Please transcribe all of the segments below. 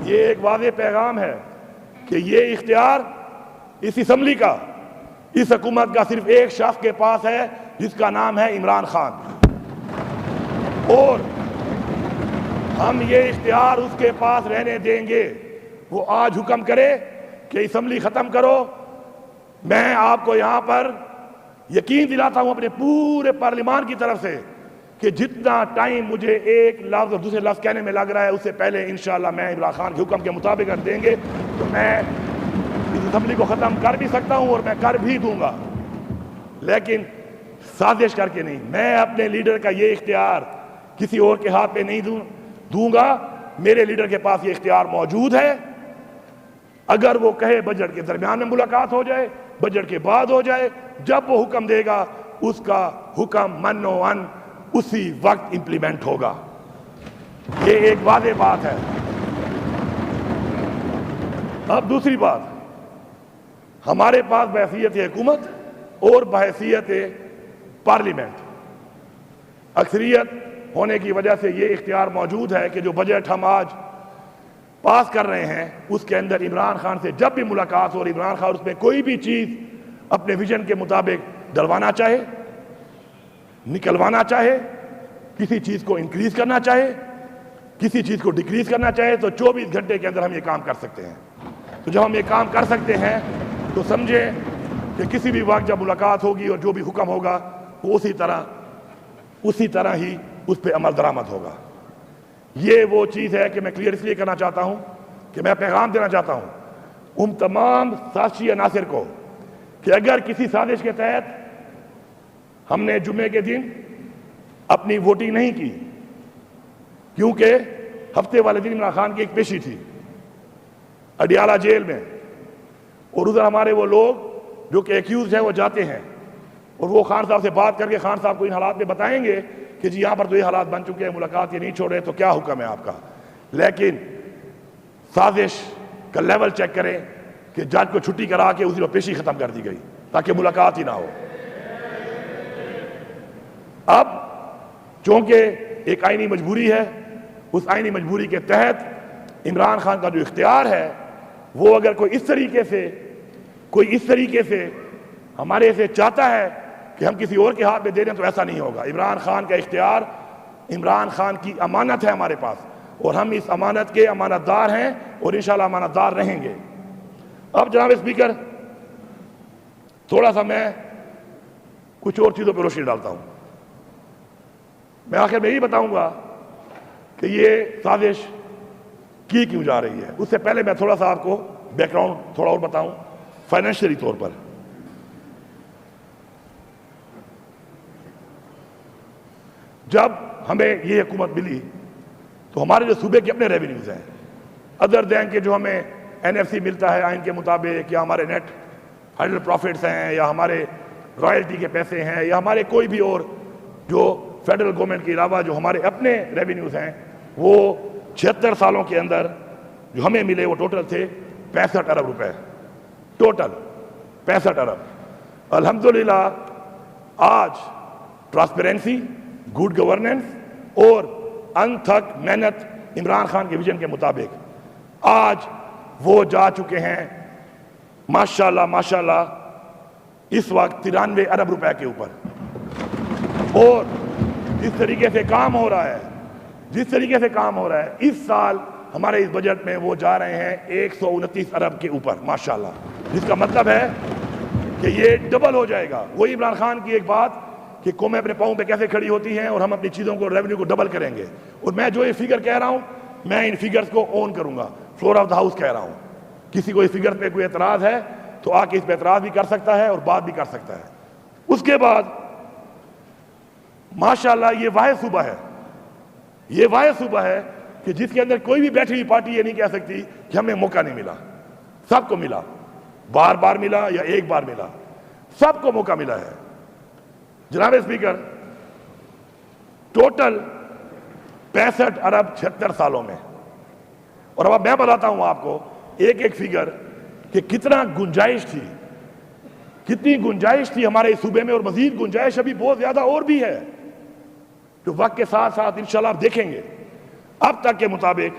یہ ایک واضح پیغام ہے کہ یہ اختیار اس اسمبلی کا، اس حکومت کا صرف ایک شخص کے پاس ہے جس کا نام ہے عمران خان، اور ہم یہ اختیار اس کے پاس رہنے دیں گے۔ وہ آج حکم کرے کہ اسمبلی ختم کرو، میں آپ کو یہاں پر یقین دلاتا ہوں اپنے پورے پارلیمان کی طرف سے کہ جتنا ٹائم مجھے ایک لفظ اور دوسرے لفظ کہنے میں لگ رہا ہے اس سے پہلے انشاءاللہ میں عمران خان کے حکم کے مطابق اگر دیں گے تو میں اس اسمبلی کو ختم کر بھی سکتا ہوں اور میں کر بھی دوں گا، لیکن سازش کر کے نہیں۔ میں اپنے لیڈر کا یہ اختیار کسی اور کے ہاتھ پہ نہیں دوں گا۔ میرے لیڈر کے پاس یہ اختیار موجود ہے، اگر وہ کہے بجٹ کے درمیان میں ملاقات ہو جائے، بجٹ کے بعد ہو جائے، جب وہ حکم دے گا اس کا حکم من و ان اسی وقت امپلیمنٹ ہوگا۔ یہ ایک واضح بات ہے۔ اب دوسری بات، ہمارے پاس بحیثیت حکومت اور بحیثیت پارلیمنٹ اکثریت ہونے کی وجہ سے یہ اختیار موجود ہے کہ جو بجٹ ہم آج پاس کر رہے ہیں اس کے اندر عمران خان سے جب بھی ملاقات ہو اور عمران خان اس میں کوئی بھی چیز اپنے ویژن کے مطابق ڈلوانا چاہے، نکلوانا چاہے، کسی چیز کو انکریز کرنا چاہے، کسی چیز کو ڈیکریز کرنا چاہے، تو 24 گھنٹے کے اندر ہم یہ کام کر سکتے ہیں۔ تو جب ہم یہ کام کر سکتے ہیں تو سمجھیں کہ کسی بھی وقت جب ملاقات ہوگی اور جو بھی حکم ہوگا وہ اسی طرح ہی اس پہ عمل درآمد ہوگا۔ یہ وہ چیز ہے کہ میں کلیئر اس لیے کرنا چاہتا ہوں کہ میں پیغام دینا چاہتا ہوں ان تمام سازشی عناصر کو کہ اگر کسی سازش کے تحت ہم نے جمعے کے دن اپنی ووٹنگ نہیں کی، کیونکہ ہفتے والے دن عمران خان کی ایک پیشی تھی اڈیالہ جیل میں، اور ادھر ہمارے وہ لوگ جو کہ ایکیوزڈ ہیں وہ جاتے ہیں اور وہ خان صاحب سے بات کر کے خان صاحب کو ان حالات میں بتائیں گے کہ جی یہاں پر تو یہ حالات بن چکے ہیں، ملاقات یہ نہیں چھوڑ رہے، تو کیا حکم ہے آپ کا۔ لیکن سازش کا لیول چیک کریں کہ جج کو چھٹی کرا کے اسی کو پیشی ختم کر دی گئی تاکہ ملاقات ہی نہ ہو۔ اب چونکہ ایک آئینی مجبوری ہے، اس آئینی مجبوری کے تحت عمران خان کا جو اختیار ہے وہ اگر کوئی اس طریقے سے ہمارے سے چاہتا ہے کہ ہم کسی اور کے ہاتھ میں دے دیں تو ایسا نہیں ہوگا۔ عمران خان کا اختیار عمران خان کی امانت ہے ہمارے پاس، اور ہم اس امانت کے امانت دار ہیں اور انشاءاللہ امانت دار رہیں گے۔ اب جناب اسپیکر، تھوڑا سا میں کچھ اور چیزوں پہ روشنی ڈالتا ہوں۔ میں آخر میں یہی بتاؤں گا کہ یہ سازش کی کیوں جا رہی ہے۔ اس سے پہلے میں تھوڑا سا آپ کو بیک گراؤنڈ تھوڑا اور بتاؤں فائنینشلی طور پر۔ جب ہمیں یہ حکومت ملی تو ہمارے جو صوبے کے اپنے ریونیوز ہیں، ادر دین کے جو ہمیں NFC ملتا ہے آئین کے مطابق، یا ہمارے نیٹ ہائیڈل پروفٹس ہیں، یا ہمارے رائلٹی کے پیسے ہیں، یا ہمارے کوئی بھی اور جو فیڈرل گورنمنٹ کے علاوہ جو ہمارے اپنے ریونیوز ہیں، وہ 76 سالوں کے اندر جو ہمیں ملے وہ ٹوٹل تھے 65 ارب روپے، ٹوٹل 65 ارب۔ الحمدللہ آج ٹرانسپیرنسی، گڈ گورننس اور انتھک محنت عمران خان کے ویژن کے مطابق آج وہ جا چکے ہیں ماشاءاللہ ماشاءاللہ اس وقت 93 ارب روپے کے اوپر۔ اور جس طریقے سے کام ہو رہا ہے اس سال ہمارے اس بجٹ میں وہ جا رہے ہیں 129 ارب کے اوپر ماشاءاللہ، جس کا مطلب ہے کہ یہ ڈبل ہو جائے گا۔ وہی عمران خان کی ایک بات کہ قومیں اپنے پاؤں پہ کیسے کھڑی ہوتی ہیں اور ہم اپنی چیزوں کو ریونیو کو ڈبل کریں گے، اور میں جو یہ فگر کہہ رہا ہوں میں ان فگرز کو اون کروں گا، فلور آف دا ہاؤس کہہ رہا ہوں۔ کسی کو اس فگر پہ کوئی اعتراض ہے تو آ کے اس پہ اعتراض بھی کر سکتا ہے اور بات بھی کر سکتا ہے۔ اس کے بعد ماشاءاللہ یہ واحد صوبہ ہے کہ جس کے اندر کوئی بھی بیٹھی ہوئی پارٹی یہ نہیں کہہ سکتی کہ ہمیں موقع نہیں ملا، سب کو ملا، بار بار ملا یا ایک بار ملا، سب کو موقع ملا ہے۔ جناب اسپیکر، ٹوٹل 65 ارب 76 سالوں میں، اور اب میں بتاتا ہوں آپ کو ایک ایک فگر کہ کتنا گنجائش تھی، کتنی گنجائش تھی ہمارے اس صوبے میں، اور مزید گنجائش ابھی بہت زیادہ اور بھی ہے جو وقت کے ساتھ ساتھ انشاءاللہ آپ دیکھیں گے۔ اب تک کے مطابق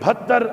72